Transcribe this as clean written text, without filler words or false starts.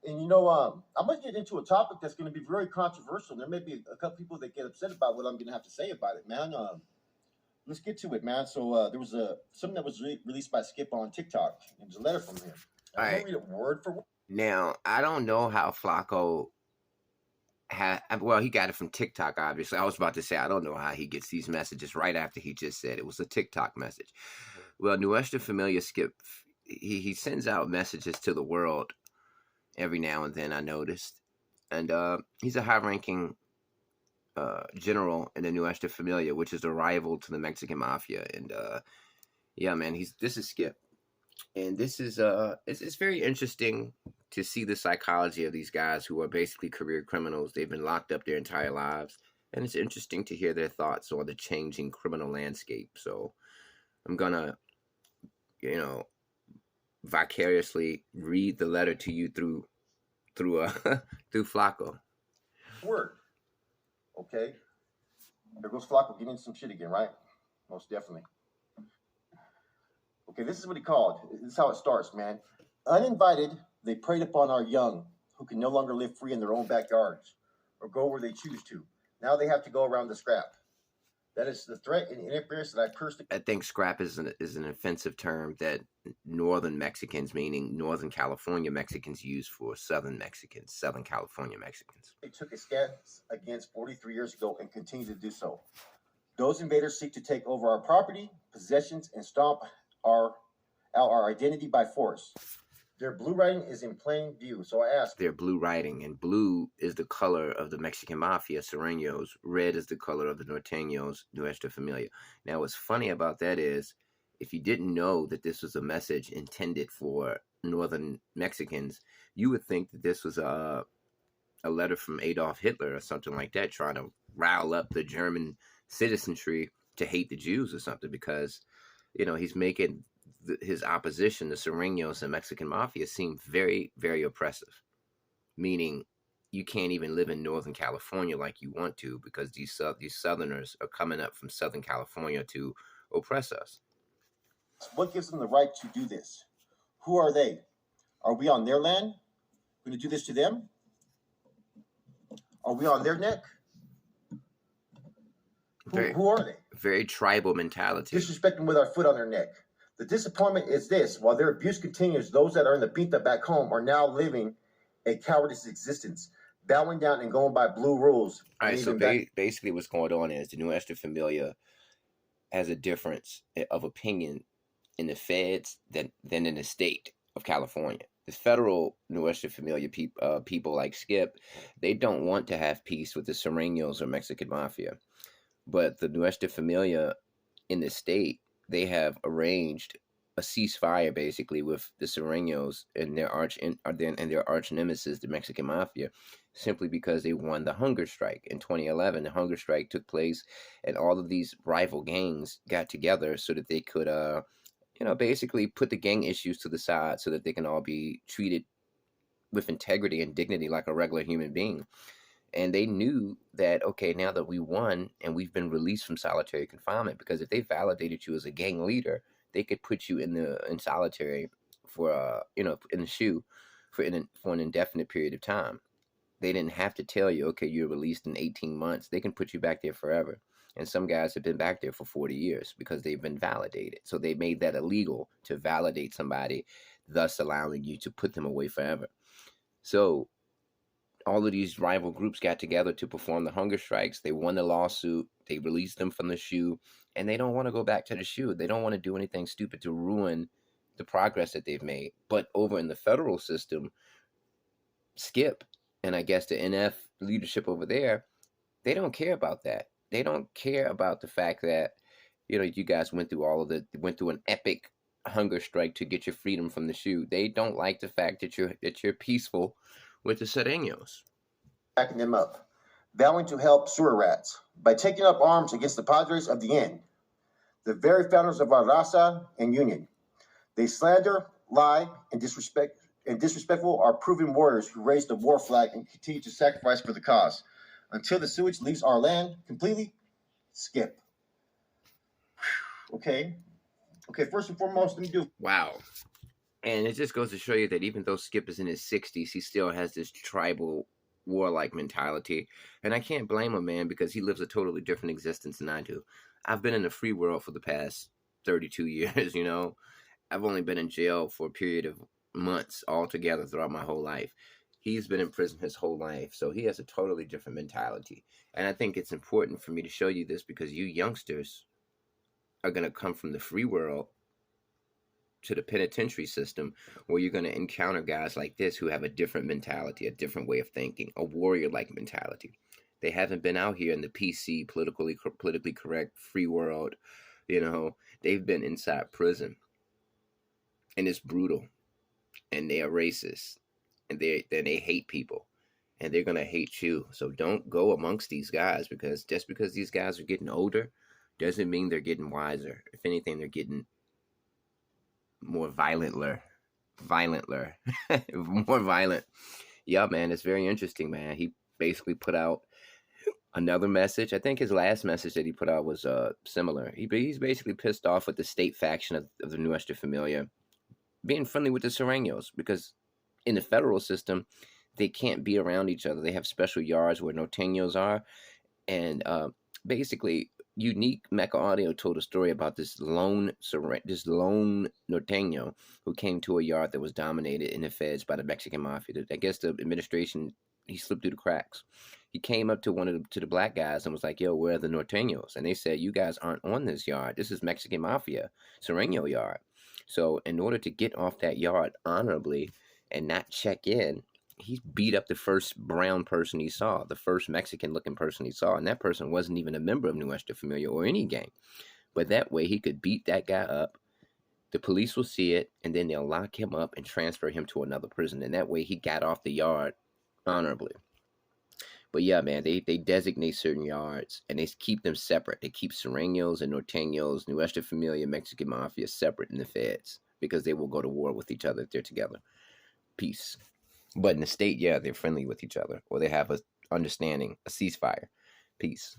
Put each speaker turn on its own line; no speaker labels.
And I'm gonna get into a topic that's gonna be very controversial. There may be a couple people that get upset about what I'm gonna have to say about it, man. Let's get to it, man. So there was something that was released by Skip on TikTok. It was a letter from him.
All
I'm gonna
right.
read it word for word.
Now, I don't know how Flaco well, he got it from TikTok, obviously. I was about to say, I don't know how he gets these messages right after he just said it was a TikTok message. Well, Nuestra Familia Skip, he sends out messages to the world every now and then, I noticed. And he's a high-ranking general in the Nuestra Familia, which is a rival to the Mexican Mafia. And yeah, man, this is Skip. And this is it's very interesting to see the psychology of these guys who are basically career criminals. They've been locked up their entire lives, and it's interesting to hear their thoughts on the changing criminal landscape. So I'm gonna, vicariously read the letter to you through through Flaco.
Word. Okay. There goes Flaco getting some shit again, right? Most definitely. Okay, this is what he called. This is how it starts, man. Uninvited, they preyed upon our young, who can no longer live free in their own backyards or go where they choose to. Now they have to go around the scrap. That is the threat and interference that I personally.
I think scrap is an offensive term that northern Mexicans, meaning Northern California Mexicans, use for Southern Mexicans, Southern California Mexicans.
They took a stance against 43 years ago and continue to do so. Those invaders seek to take over our property, possessions, and stomp our identity by force. Their blue writing is in plain view. So I ask.
Their blue writing, and blue is the color of the Mexican Mafia, surenos. Red is the color of the nortenos, Nuestra Familia. Now, what's funny about that is, if you didn't know that this was a message intended for northern Mexicans, you would think that this was a letter from Adolf Hitler or something like that, trying to rile up the German citizenry to hate the Jews or something, because he's making his opposition, the Surenos and Mexican Mafia, seem very, very oppressive. Meaning, you can't even live in Northern California like you want to, because these Southerners are coming up from Southern California to oppress us.
What gives them the right to do this? Who are they? Are we on their land? We're going to do this to them? Are we on their neck? Who are they?
Very tribal mentality.
Disrespecting with our foot on their neck. The disappointment is this: while their abuse continues, those that are in the pinta back home are now living a cowardice existence, bowing down and going by blue rules.
All right, so basically what's going on is the Nuestra Familia has a difference of opinion in the feds than in the state of California. The federal Nuestra Familia people like Skip, they don't want to have peace with the Sureños or Mexican Mafia. But the Nuestra Familia in the state, they have arranged a ceasefire basically with the Sureños and their arch nemesis, the Mexican Mafia, simply because they won the hunger strike in 2011. The hunger strike took place, and all of these rival gangs got together so that they could, basically put the gang issues to the side so that they can all be treated with integrity and dignity like a regular human being. And they knew that, okay, now that we won and we've been released from solitary confinement, because if they validated you as a gang leader, they could put you in solitary for, in the SHU for an indefinite period of time. They didn't have to tell you, okay, you're released in 18 months. They can put you back there forever. And some guys have been back there for 40 years because they've been validated. So they made that illegal to validate somebody, thus allowing you to put them away forever. So all of these rival groups got together to perform the hunger strikes. They won the lawsuit. They released them from the SHU, and they don't want to go back to the SHU. They don't want to do anything stupid to ruin the progress that they've made. But over in the federal system, Skip and I guess the NF leadership over there, they don't care about that. They don't care about the fact that, you guys went through an epic hunger strike to get your freedom from the SHU. They don't like the fact that you're peaceful with the Sureños.
Backing them up, vowing to help sewer rats by taking up arms against the Padres of the end, the very founders of our raza and union. They slander, lie, and disrespectful our proven warriors who raised the war flag and continue to sacrifice for the cause. Until the sewage leaves our land completely, Skip. Okay, first and foremost, let me do.
Wow. And it just goes to show you that even though Skip is in his 60s, he still has this tribal, warlike mentality. And I can't blame him, man, because he lives a totally different existence than I do. I've been in the free world for the past 32 years, you know. I've only been in jail for a period of months altogether throughout my whole life. He's been in prison his whole life, so he has a totally different mentality. And I think it's important for me to show you this because you youngsters are going to come from the free world to the penitentiary system where you're going to encounter guys like this who have a different mentality, a different way of thinking, a warrior like mentality. They haven't been out here in the PC, politically correct, free world. You know, they've been inside prison, and it's brutal, and they are racist, and they hate people, and they're gonna hate you. So don't go amongst these guys because just because these guys are getting older doesn't mean they're getting wiser. If anything, they're getting more violentler, more violent. Yeah, man, it's very interesting, man. He basically put out another message. I think his last message that he put out was similar. He's basically pissed off with the state faction of the Nuestra Familia being friendly with the surenos because in the federal system they can't be around each other. They have special yards where nortenos are, and basically Unique Mecha Audio told a story about this lone norteño who came to a yard that was dominated in the feds by the Mexican mafia. I guess the administration, he slipped through the cracks. He came up to the black guys and was like, "Yo, where are the norteños?" And they said, "You guys aren't on this yard. This is Mexican mafia Sureño yard." So in order to get off that yard honorably and not check in, he beat up the first brown person he saw, the first Mexican-looking person he saw, and that person wasn't even a member of Nuestra Familia or any gang. But that way, he could beat that guy up. The police will see it, and then they'll lock him up and transfer him to another prison. And that way, he got off the yard honorably. But yeah, man, they designate certain yards, and they keep them separate. They keep Sureños and Norteños, Nuestra Familia, Mexican Mafia separate in the feds because they will go to war with each other if they're together. Peace. But in the state, yeah, they're friendly with each other, or they have a understanding, a ceasefire. Peace.